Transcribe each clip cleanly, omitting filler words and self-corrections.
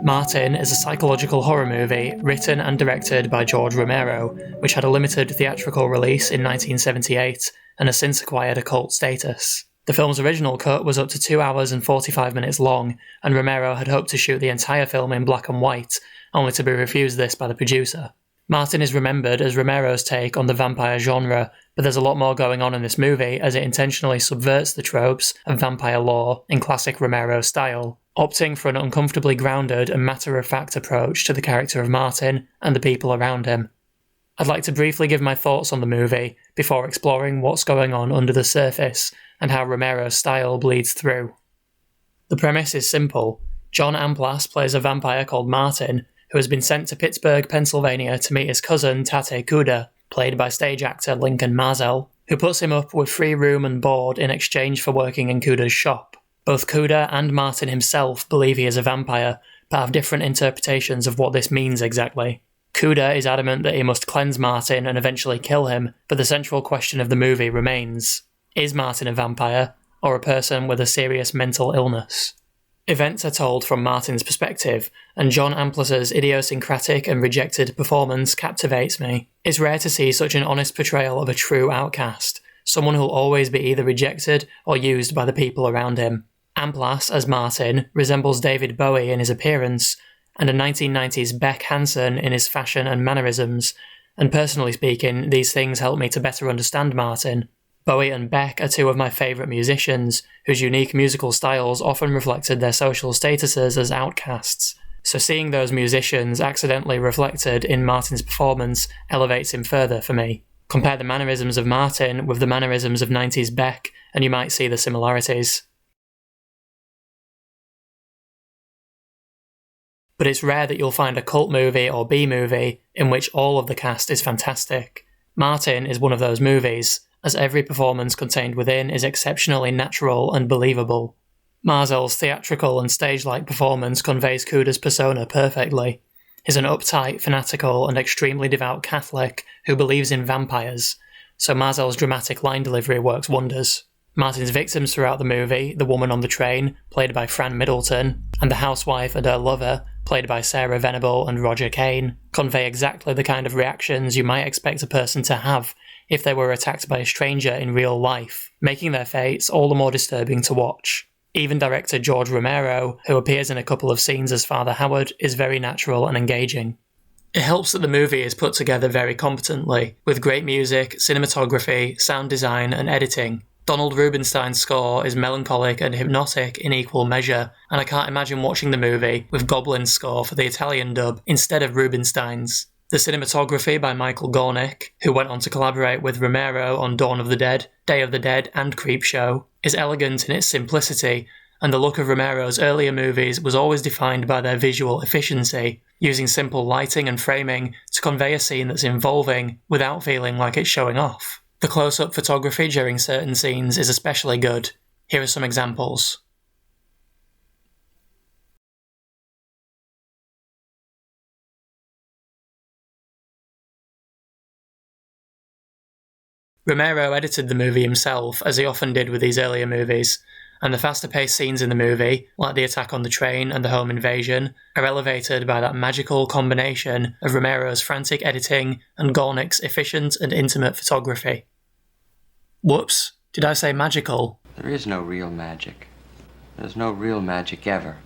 Martin is a psychological horror movie written and directed by George Romero, which had a limited theatrical release in 1978 and has since acquired a cult status. The film's original cut was up to 2 hours and 45 minutes long, and Romero had hoped to shoot the entire film in black and white, only to be refused this by the producer. Martin is remembered as Romero's take on the vampire genre, but there's a lot more going on in this movie as it intentionally subverts the tropes of vampire lore in classic Romero style, opting for an uncomfortably grounded and matter-of-fact approach to the character of Martin and the people around him. I'd like to briefly give my thoughts on the movie before exploring what's going on under the surface and how Romero's style bleeds through. The premise is simple. John Amplas plays a vampire called Martin, who has been sent to Pittsburgh, Pennsylvania to meet his cousin Tate Kuda, played by stage actor Lincoln Marzel, who puts him up with free room and board in exchange for working in Kuda's shop. Both Kuda and Martin himself believe he is a vampire, but have different interpretations of what this means exactly. Kuda is adamant that he must cleanse Martin and eventually kill him, but the central question of the movie remains: is Martin a vampire, or a person with a serious mental illness? Events are told from Martin's perspective, and John Amplas's idiosyncratic and rejected performance captivates me. It's rare to see such an honest portrayal of a true outcast, someone who'll always be either rejected or used by the people around him. Amplas, as Martin, resembles David Bowie in his appearance, and a 1990s Beck Hansen in his fashion and mannerisms, and personally speaking, these things help me to better understand Martin. Bowie and Beck are two of my favourite musicians, whose unique musical styles often reflected their social statuses as outcasts, so seeing those musicians accidentally reflected in Martin's performance elevates him further for me. Compare the mannerisms of Martin with the mannerisms of 90s Beck, and you might see the similarities. But it's rare that you'll find a cult movie or B-movie in which all of the cast is fantastic. Martin is one of those movies, as every performance contained within is exceptionally natural and believable. Marzel's theatrical and stage-like performance conveys Kuda's persona perfectly. He's an uptight, fanatical, and extremely devout Catholic who believes in vampires, so Marzel's dramatic line delivery works wonders. Martin's victims throughout the movie, the woman on the train, played by Fran Middleton, and the housewife and her lover, played by Sarah Venable and Roger Kane, convey exactly the kind of reactions you might expect a person to have if they were attacked by a stranger in real life, making their fates all the more disturbing to watch. Even director George Romero, who appears in a couple of scenes as Father Howard, is very natural and engaging. It helps that the movie is put together very competently, with great music, cinematography, sound design, and editing. Donald Rubinstein's score is melancholic and hypnotic in equal measure, and I can't imagine watching the movie with Goblin's score for the Italian dub instead of Rubinstein's. The cinematography by Michael Gornick, who went on to collaborate with Romero on Dawn of the Dead, Day of the Dead, and Creepshow, is elegant in its simplicity, and the look of Romero's earlier movies was always defined by their visual efficiency, using simple lighting and framing to convey a scene that's involving without feeling like it's showing off. The close-up photography during certain scenes is especially good. Here are some examples. Romero edited the movie himself, as he often did with these earlier movies, and the faster-paced scenes in the movie, like the attack on the train and the home invasion, are elevated by that magical combination of Romero's frantic editing and Gornick's efficient and intimate photography. Whoops, did I say magical? There is no real magic. There's no real magic ever.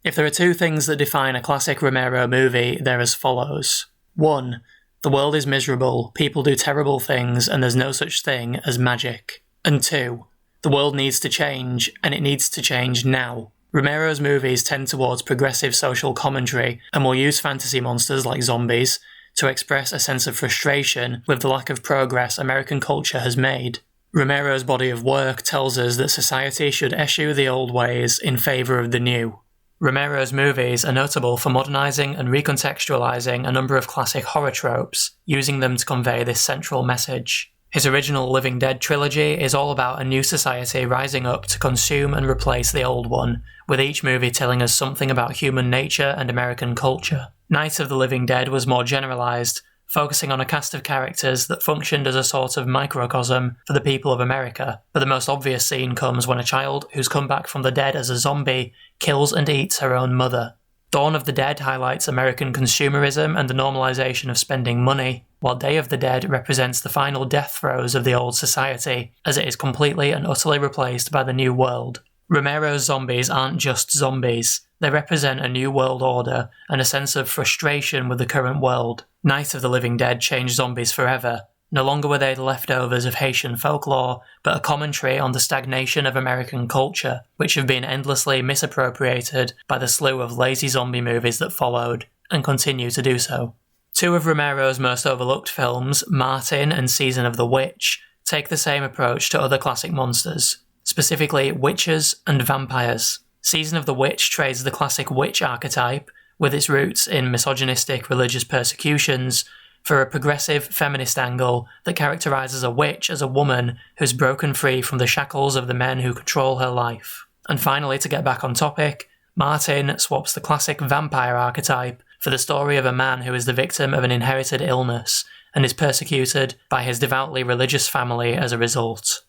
If there are two things that define a classic Romero movie, they're as follows. 1. The world is miserable, people do terrible things, and there's no such thing as magic. And 2. The world needs to change, and it needs to change now. Romero's movies tend towards progressive social commentary, and will use fantasy monsters like zombies to express a sense of frustration with the lack of progress American culture has made. Romero's body of work tells us that society should eschew the old ways in favour of the new. Romero's movies are notable for modernising and recontextualising a number of classic horror tropes, using them to convey this central message. His original Living Dead trilogy is all about a new society rising up to consume and replace the old one, with each movie telling us something about human nature and American culture. Night of the Living Dead was more generalised, focusing on a cast of characters that functioned as a sort of microcosm for the people of America, but the most obvious scene comes when a child who's come back from the dead as a zombie kills and eats her own mother. Dawn of the Dead highlights American consumerism and the normalization of spending money, while Day of the Dead represents the final death throes of the old society, as it is completely and utterly replaced by the new world. Romero's zombies aren't just zombies, they represent a new world order and a sense of frustration with the current world. Night of the Living Dead changed zombies forever. No longer were they the leftovers of Haitian folklore, but a commentary on the stagnation of American culture, which have been endlessly misappropriated by the slew of lazy zombie movies that followed, and continue to do so. Two of Romero's most overlooked films, Martin and Season of the Witch, take the same approach to other classic monsters, specifically witches and vampires. Season of the Witch trades the classic witch archetype, with its roots in misogynistic religious persecutions, for a progressive feminist angle that characterises a witch as a woman who's broken free from the shackles of the men who control her life. And finally, to get back on topic, Martin swaps the classic vampire archetype for the story of a man who is the victim of an inherited illness and is persecuted by his devoutly religious family as a result.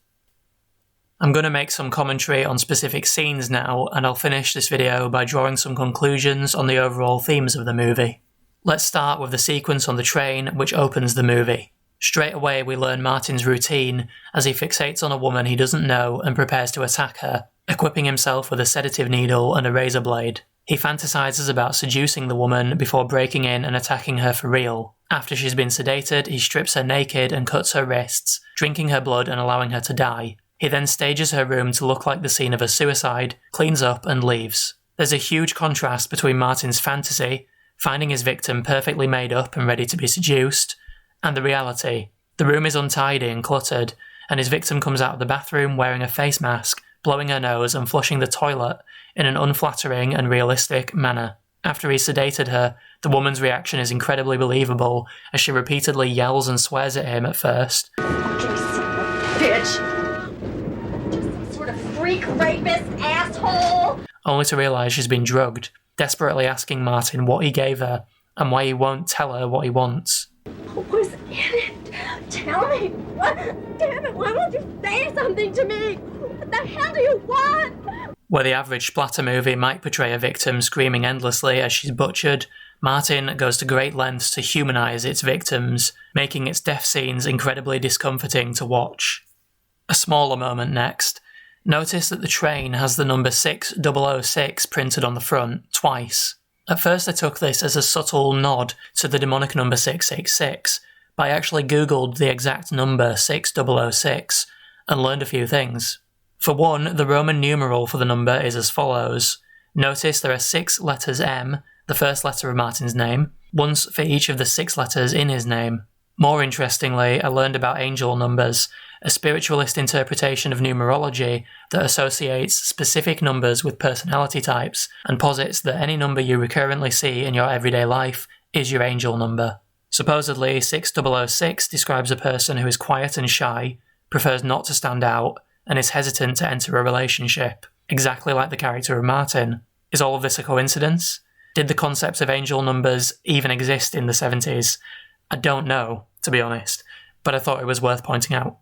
I'm going to make some commentary on specific scenes now, and I'll finish this video by drawing some conclusions on the overall themes of the movie. Let's start with the sequence on the train which opens the movie. Straight away we learn Martin's routine as he fixates on a woman he doesn't know and prepares to attack her, equipping himself with a sedative needle and a razor blade. He fantasises about seducing the woman before breaking in and attacking her for real. After she's been sedated, he strips her naked and cuts her wrists, drinking her blood and allowing her to die. He then stages her room to look like the scene of a suicide, cleans up and leaves. There's a huge contrast between Martin's fantasy, finding his victim perfectly made up and ready to be seduced, and the reality. The room is untidy and cluttered, and his victim comes out of the bathroom wearing a face mask, blowing her nose and flushing the toilet in an unflattering and realistic manner. After he's sedated her, the woman's reaction is incredibly believable as she repeatedly yells and swears at him at first. Okay, son of a bitch! Just some sort of freak rapist asshole! Only to realise she's been drugged, desperately asking Martin what he gave her and why he won't tell her what he wants. What was in it? Tell me! What? Damn it, why won't you say something to me? What the hell do you want? Where the average splatter movie might portray a victim screaming endlessly as she's butchered, Martin goes to great lengths to humanise its victims, making its death scenes incredibly discomforting to watch. A smaller moment next. Notice that the train has the number 6006 printed on the front, twice. At first I took this as a subtle nod to the demonic number 666, but I actually googled the exact number 6006 and learned a few things. For one, the Roman numeral for the number is as follows. Notice there are 6 letters M, the first letter of Martin's name, once for each of the 6 letters in his name. More interestingly, I learned about angel numbers, a spiritualist interpretation of numerology that associates specific numbers with personality types and posits that any number you recurrently see in your everyday life is your angel number. Supposedly, 6006 describes a person who is quiet and shy, prefers not to stand out, and is hesitant to enter a relationship, exactly like the character of Martin. Is all of this a coincidence? Did the concept of angel numbers even exist in the 70s? I don't know, to be honest, but I thought it was worth pointing out.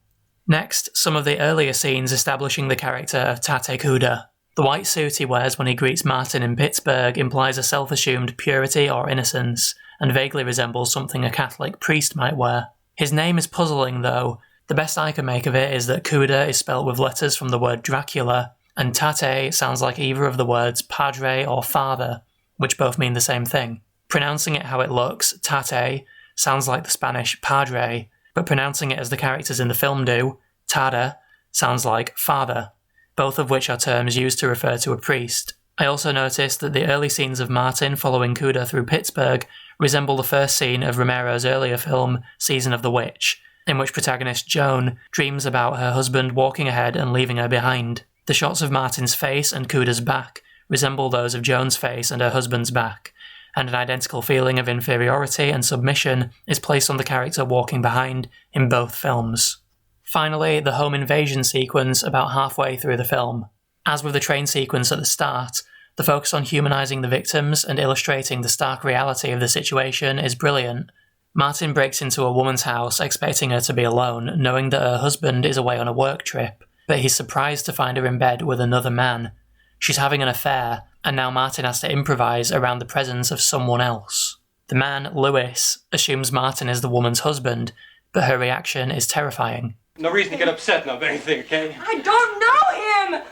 Next, some of the earlier scenes establishing the character of Tate Kuda. The white suit he wears when he greets Martin in Pittsburgh implies a self-assumed purity or innocence, and vaguely resembles something a Catholic priest might wear. His name is puzzling though. The best I can make of it is that Kuda is spelt with letters from the word Dracula, and Tate sounds like either of the words padre or father, which both mean the same thing. Pronouncing it how it looks, Tate, sounds like the Spanish padre, but pronouncing it as the characters in the film do, Tada, sounds like father, both of which are terms used to refer to a priest. I also noticed that the early scenes of Martin following Kuda through Pittsburgh resemble the first scene of Romero's earlier film, Season of the Witch, in which protagonist Joan dreams about her husband walking ahead and leaving her behind. The shots of Martin's face and Kuda's back resemble those of Joan's face and her husband's back, and an identical feeling of inferiority and submission is placed on the character walking behind in both films. Finally, the home invasion sequence about halfway through the film. As with the train sequence at the start, the focus on humanising the victims and illustrating the stark reality of the situation is brilliant. Martin breaks into a woman's house expecting her to be alone, knowing that her husband is away on a work trip, but he's surprised to find her in bed with another man. She's having an affair, and now Martin has to improvise around the presence of someone else. The man, Lewis, assumes Martin is the woman's husband, but her reaction is terrifying. No reason to get upset about anything, okay? I don't know him!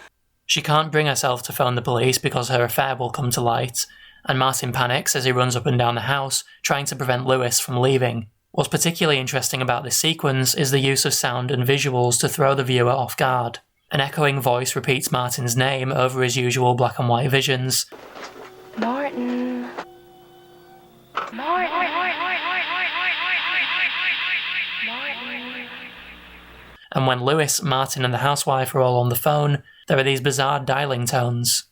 She can't bring herself to phone the police because her affair will come to light, and Martin panics as he runs up and down the house, trying to prevent Lewis from leaving. What's particularly interesting about this sequence is the use of sound and visuals to throw the viewer off guard. An echoing voice repeats Martin's name over his usual black and white visions. Martin. Martin. And when Lewis, Martin and the housewife are all on the phone, there are these bizarre dialing tones.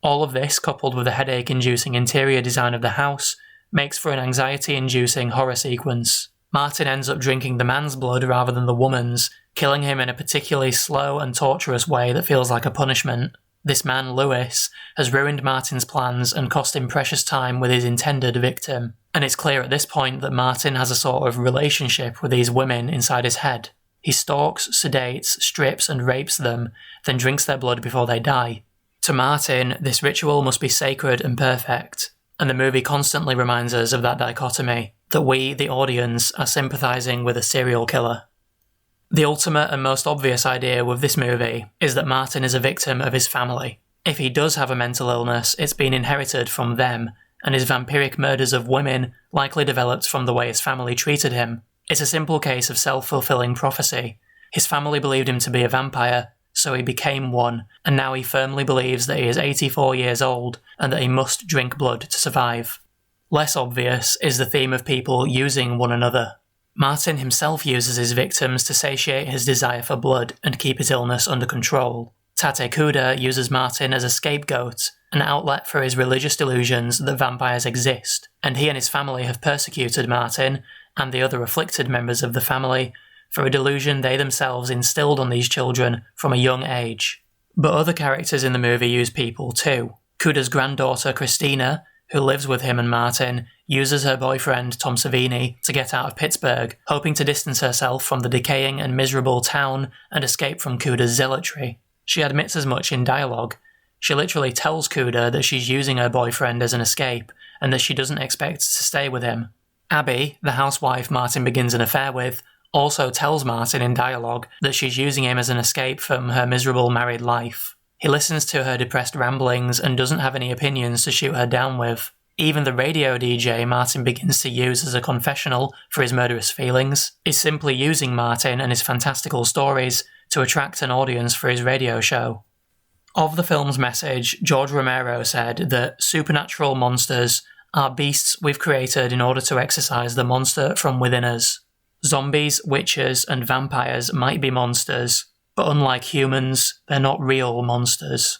All of this, coupled with the headache-inducing interior design of the house, makes for an anxiety-inducing horror sequence. Martin ends up drinking the man's blood rather than the woman's, killing him in a particularly slow and torturous way that feels like a punishment. This man, Lewis, has ruined Martin's plans and cost him precious time with his intended victim. And it's clear at this point that Martin has a sort of relationship with these women inside his head. He stalks, sedates, strips and rapes them, then drinks their blood before they die. To Martin, this ritual must be sacred and perfect, and the movie constantly reminds us of that dichotomy, that we, the audience, are sympathising with a serial killer. The ultimate and most obvious idea with this movie is that Martin is a victim of his family. If he does have a mental illness, it's been inherited from them, and his vampiric murders of women likely developed from the way his family treated him. It's a simple case of self-fulfilling prophecy. His family believed him to be a vampire, so he became one, and now he firmly believes that he is 84 years old and that he must drink blood to survive. Less obvious is the theme of people using one another. Martin himself uses his victims to satiate his desire for blood and keep his illness under control. Tate Kuda uses Martin as a scapegoat, an outlet for his religious delusions that vampires exist, and he and his family have persecuted Martin, and the other afflicted members of the family, for a delusion they themselves instilled on these children from a young age. But other characters in the movie use people too. Kuda's granddaughter Christina, who lives with him and Martin, uses her boyfriend Tom Savini to get out of Pittsburgh, hoping to distance herself from the decaying and miserable town and escape from Kuda's zealotry. She admits as much in dialogue. She literally tells Kuda that she's using her boyfriend as an escape and that she doesn't expect to stay with him. Abby, the housewife Martin begins an affair with, also tells Martin in dialogue that she's using him as an escape from her miserable married life. He listens to her depressed ramblings and doesn't have any opinions to shoot her down with. Even the radio DJ Martin begins to use as a confessional for his murderous feelings is simply using Martin and his fantastical stories to attract an audience for his radio show. Of the film's message, George Romero said that supernatural monsters are beasts we've created in order to exorcise the monster from within us. Zombies, witches, and vampires might be monsters, but unlike humans, they're not real monsters.